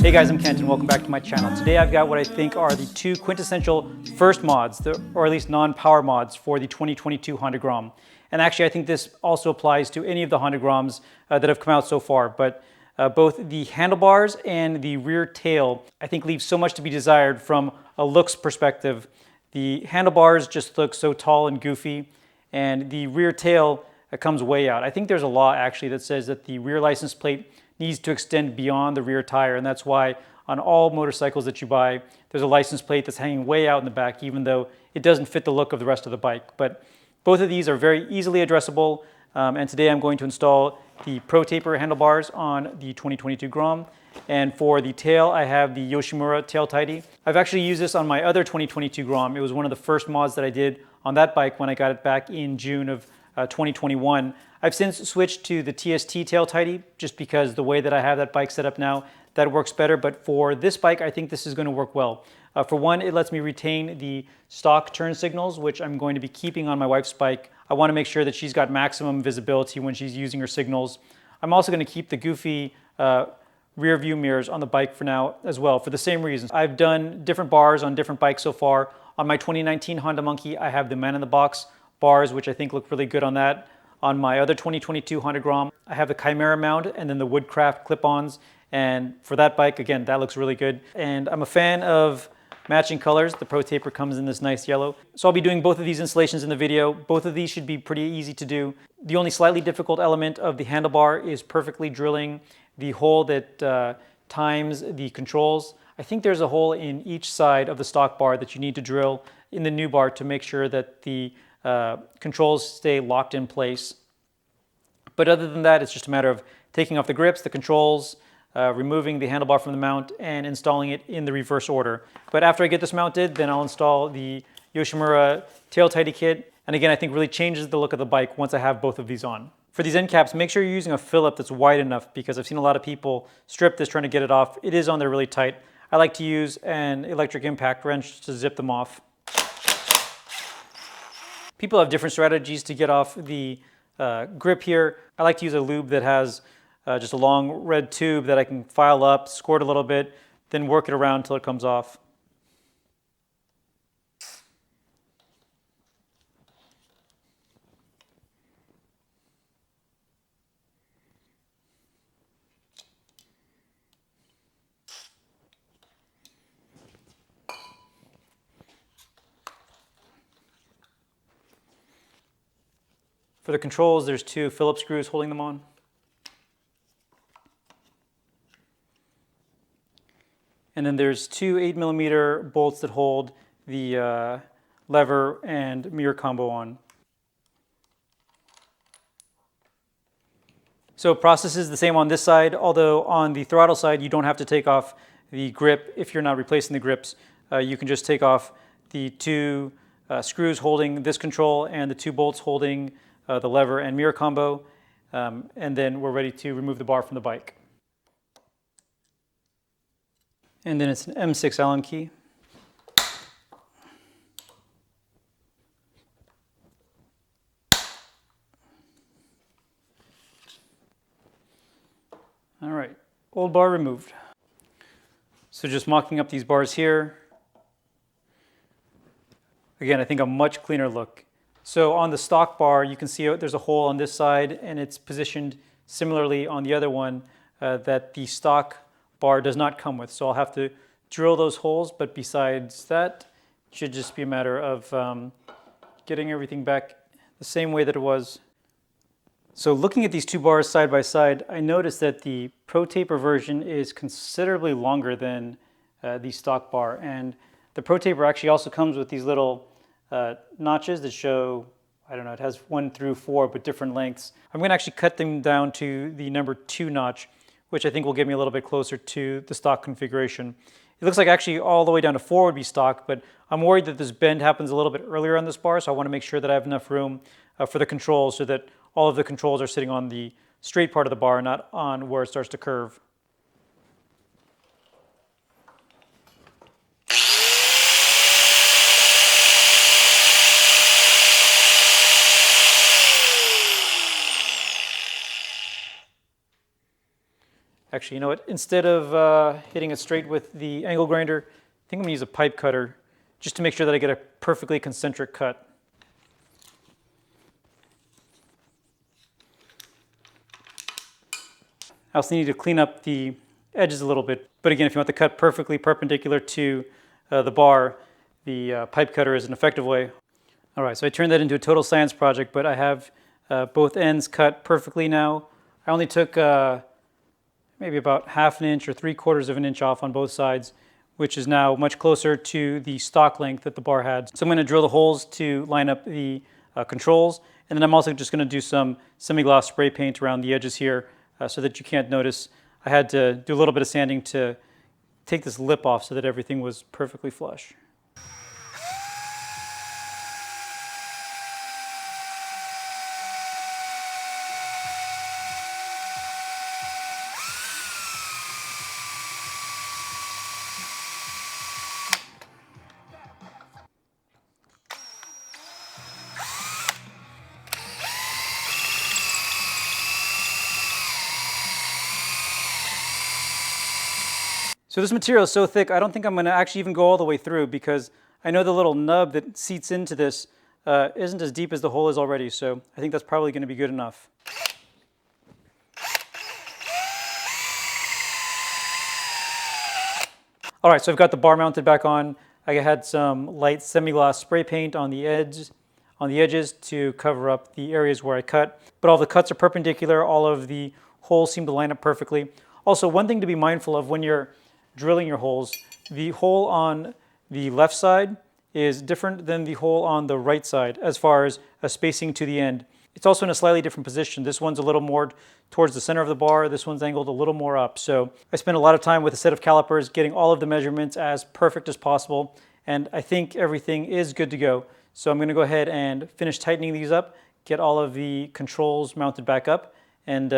Hey guys, I'm Kent and welcome back to my channel. Today I've got what I think are the two quintessential first mods, or at least non-power mods for the 2022 Honda Grom. And actually I think this also applies to any of the Honda Groms that have come out so far, but both the handlebars and the rear tail I think leave so much to be desired from a looks perspective. The handlebars just look so tall and goofy, and the rear tail comes way out. I think there's a law actually that says that the rear license plate needs to extend beyond the rear tire, and that's why on all motorcycles that you buy, there's a license plate that's hanging way out in the back, even though it doesn't fit the look of the rest of the bike. But both of these are very easily addressable, and today I'm going to install the Protaper handlebars on the 2022 Grom. And for the tail, I have the Yoshimura tail tidy. I've actually used this on my other 2022 Grom. It was one of the first mods that I did on that bike when I got it back in June of 2021. I've since switched to the TST tail tidy just because the way that I have that bike set up now, that works better. But for this bike, I think this is going to work well. For one, it lets me retain the stock turn signals, which I'm going to be keeping on my wife's bike. I want to make sure that she's got maximum visibility when she's using her signals. I'm also going to keep the goofy rear view mirrors on the bike for now as well, for the same reasons. I've done different bars on different bikes so far. On my 2019 Honda Monkey, I have the man in the box bars, which I think look really good on that. On my other 2022 Honda Grom, I have the Chimera mount and then the Woodcraft clip-ons. And for that bike, again, that looks really good. And I'm a fan of matching colors. The Protaper comes in this nice yellow. So I'll be doing both of these installations in the video. Both of these should be pretty easy to do. The only slightly difficult element of the handlebar is perfectly drilling the hole that times the controls. I think there's a hole in each side of the stock bar that you need to drill in the new bar to make sure that the controls stay locked in place. But other than that, it's just a matter of taking off the grips, the controls, removing the handlebar from the mount, and installing it in the reverse order. But after I get this mounted, then I'll install the Yoshimura tail tidy kit. And again, I think really changes the look of the bike once I have both of these on. For these end caps, make sure you're using a Phillip that's wide enough, because I've seen a lot of people strip this trying to get it off. It is on there really tight. I like to use an electric impact wrench to zip them off. People have different strategies to get off the grip here. I like to use a lube that has just a long red tube that I can file up, squirt a little bit, then work it around until it comes off. For the controls, there's two Phillips screws holding them on. And then there's two 8mm bolts that hold the lever and mirror combo on. So process is the same on this side, although on the throttle side, you don't have to take off the grip if you're not replacing the grips. You can just take off the two screws holding this control and the two bolts holding the lever and mirror combo, and then we're ready to remove the bar from the bike. And then it's an M6 Allen key. All right, old bar removed. So just mocking up these bars here. Again, I think a much cleaner look. So on the stock bar, you can see there's a hole on this side, and it's positioned similarly on the other one that the stock bar does not come with. So I'll have to drill those holes, but besides that, it should just be a matter of getting everything back the same way that it was. So looking at these two bars side by side, I noticed that the Protaper version is considerably longer than the stock bar. And the Protaper actually also comes with these little notches that show, I don't know, it has 1 through 4, but different lengths. I'm going to actually cut them down to the number 2 notch, which I think will get me a little bit closer to the stock configuration. It looks like actually all the way down to 4 would be stock, but I'm worried that this bend happens a little bit earlier on this bar, so I want to make sure that I have enough room for the controls so that all of the controls are sitting on the straight part of the bar, not on where it starts to curve. Actually, you know what? Instead of hitting it straight with the angle grinder, I think I'm gonna use a pipe cutter just to make sure that I get a perfectly concentric cut. I also need to clean up the edges a little bit. But again, if you want the cut perfectly perpendicular to the bar, the pipe cutter is an effective way. All right, so I turned that into a total science project, but I have both ends cut perfectly now. I only took maybe about 1/2 inch or 3/4 of an inch off on both sides, which is now much closer to the stock length that the bar had. So I'm going to drill the holes to line up the controls, and then I'm also just going to do some semi-gloss spray paint around the edges here so that you can't notice. I had to do a little bit of sanding to take this lip off so that everything was perfectly flush. So this material is so thick, I don't think I'm going to actually even go all the way through, because I know the little nub that seats into this isn't as deep as the hole is already, so I think that's probably going to be good enough. All right, so I've got the bar mounted back on. I had some light semi-gloss spray paint on the edges to cover up the areas where I cut, but all the cuts are perpendicular. All of the holes seem to line up perfectly. Also, one thing to be mindful of when you're drilling your holes, the hole on the left side is different than the hole on the right side as far as a spacing to the end. It's also in a slightly different position. This one's a little more towards the center of the bar. This one's angled a little more up. So I spent a lot of time with a set of calipers getting all of the measurements as perfect as possible, and I think everything is good to go. So I'm going to go ahead and finish tightening these up, get all of the controls mounted back up, and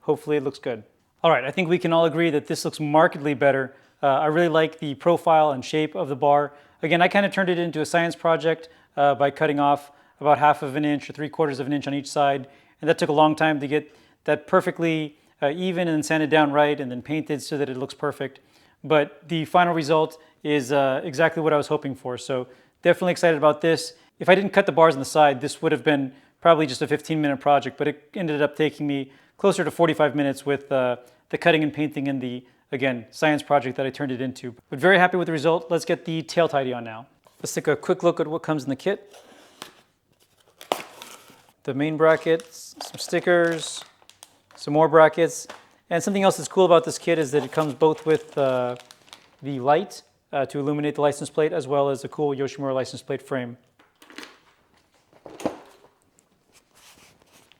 hopefully it looks good. All right, I think we can all agree that this looks markedly better. I really like the profile and shape of the bar. Again, I kind of turned it into a science project by cutting off about 1/2 inch or 3/4 of an inch on each side. And that took a long time to get that perfectly even and sanded down right and then painted so that it looks perfect. But the final result is exactly what I was hoping for. So definitely excited about this. If I didn't cut the bars on the side, this would have been probably just a 15-minute project, but it ended up taking me closer to 45 minutes with the cutting and painting and the, again, science project that I turned it into. But very happy with the result. Let's get the tail tidy on now. Let's take a quick look at what comes in the kit. The main brackets, some stickers, some more brackets, and something else that's cool about this kit is that it comes both with the light to illuminate the license plate, as well as a cool Yoshimura license plate frame.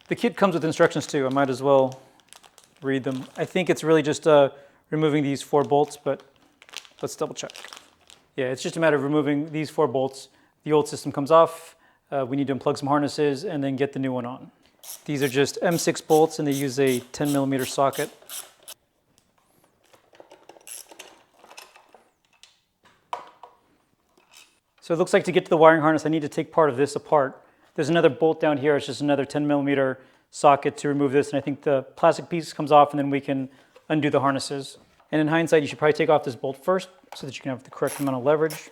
The kit comes with instructions too. I might as well read them. I think it's really just removing these 4 bolts, but let's double check. Yeah, it's just a matter of removing these 4 bolts. The old system comes off. We need to unplug some harnesses and then get the new one on. These are just M6 bolts, and they use a 10mm socket. So it looks like to get to the wiring harness, I need to take part of this apart. There's another bolt down here. It's just another 10mm socket to remove this, and I think the plastic piece comes off, and then we can undo the harnesses. And in hindsight, you should probably take off this bolt first so that you can have the correct amount of leverage.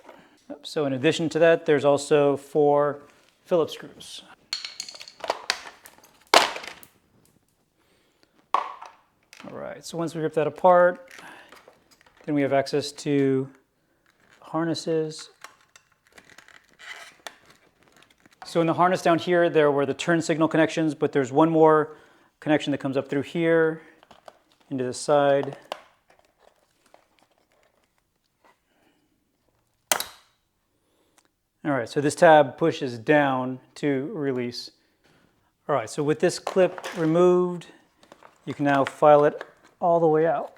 So in addition to that, there's also 4 Phillips screws. All right, so once we rip that apart, then we have access to harnesses. So in the harness down here, there were the turn signal connections, but there's one more connection that comes up through here into the side. All right, so this tab pushes down to release. All right, so with this clip removed, you can now file it all the way out.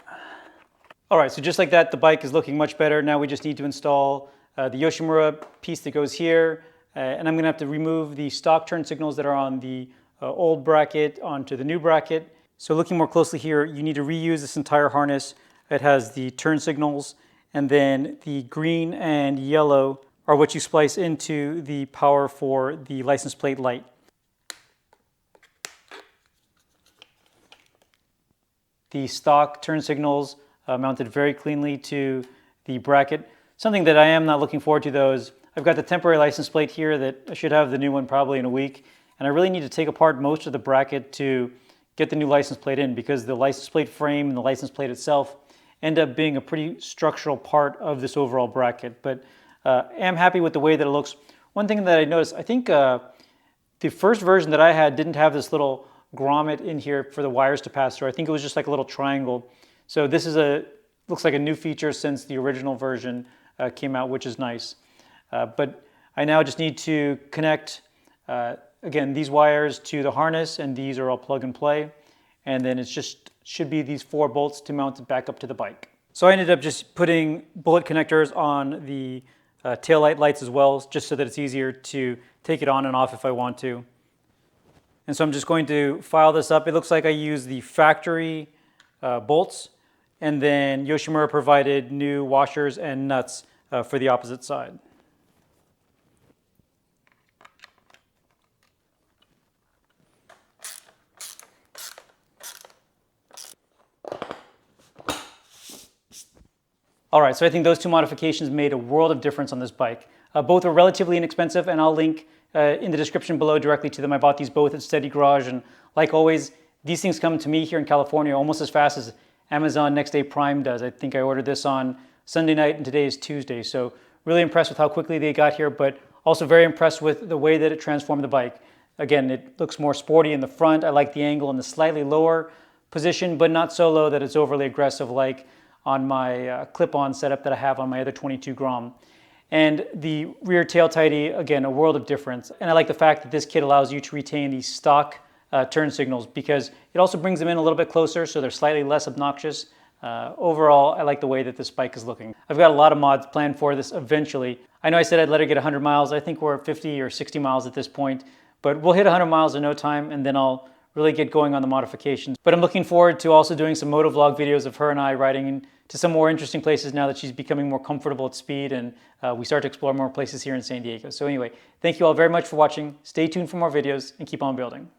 All right, so just like that, the bike is looking much better. Now we just need to install the Yoshimura piece that goes here. And I'm going to have to remove the stock turn signals that are on the old bracket onto the new bracket. So looking more closely here, you need to reuse this entire harness. It has the turn signals, and then the green and yellow are what you splice into the power for the license plate light. the stock turn signals mounted very cleanly to the bracket. Something that I am not looking forward to though is I've got the temporary license plate here that I should have the new one probably in a week, and I really need to take apart most of the bracket to get the new license plate in, because the license plate frame and the license plate itself end up being a pretty structural part of this overall bracket. But am happy with the way that it looks. One thing that I noticed, I think the first version that I had didn't have this little grommet in here for the wires to pass through. I think it was just like a little triangle. So this is looks like a new feature since the original version came out, which is nice. But I now just need to connect, again, these wires to the harness, and these are all plug and play. And then it's just should be these 4 bolts to mount it back up to the bike. So I ended up just putting bullet connectors on the taillight lights as well, just so that it's easier to take it on and off if I want to. And so I'm just going to file this up. It looks like I used the factory bolts, and then Yoshimura provided new washers and nuts for the opposite side. All right, so I think those 2 modifications made a world of difference on this bike. Both are relatively inexpensive, and I'll link in the description below directly to them. I bought these both at Steady Garage, and like always, these things come to me here in California almost as fast as Amazon Next Day Prime does. I think I ordered this on Sunday night, and today is Tuesday, so really impressed with how quickly they got here, but also very impressed with the way that it transformed the bike. Again, it looks more sporty in the front. I like the angle in the slightly lower position, but not so low that it's overly aggressive like on my clip-on setup that I have on my other 22 Grom. And the rear tail tidy, again, a world of difference. And I like the fact that this kit allows you to retain the stock turn signals, because it also brings them in a little bit closer, so they're slightly less obnoxious. Overall, I like the way that this bike is looking. I've got a lot of mods planned for this eventually. I know I said I'd let her get 100 miles. I think we're at 50 or 60 miles at this point, but we'll hit 100 miles in no time, and then I'll really get going on the modifications. But I'm looking forward to also doing some motovlog videos of her and I riding to some more interesting places now that she's becoming more comfortable at speed, and we start to explore more places here in San Diego. So anyway, thank you all very much for watching. Stay tuned for more videos and keep on building.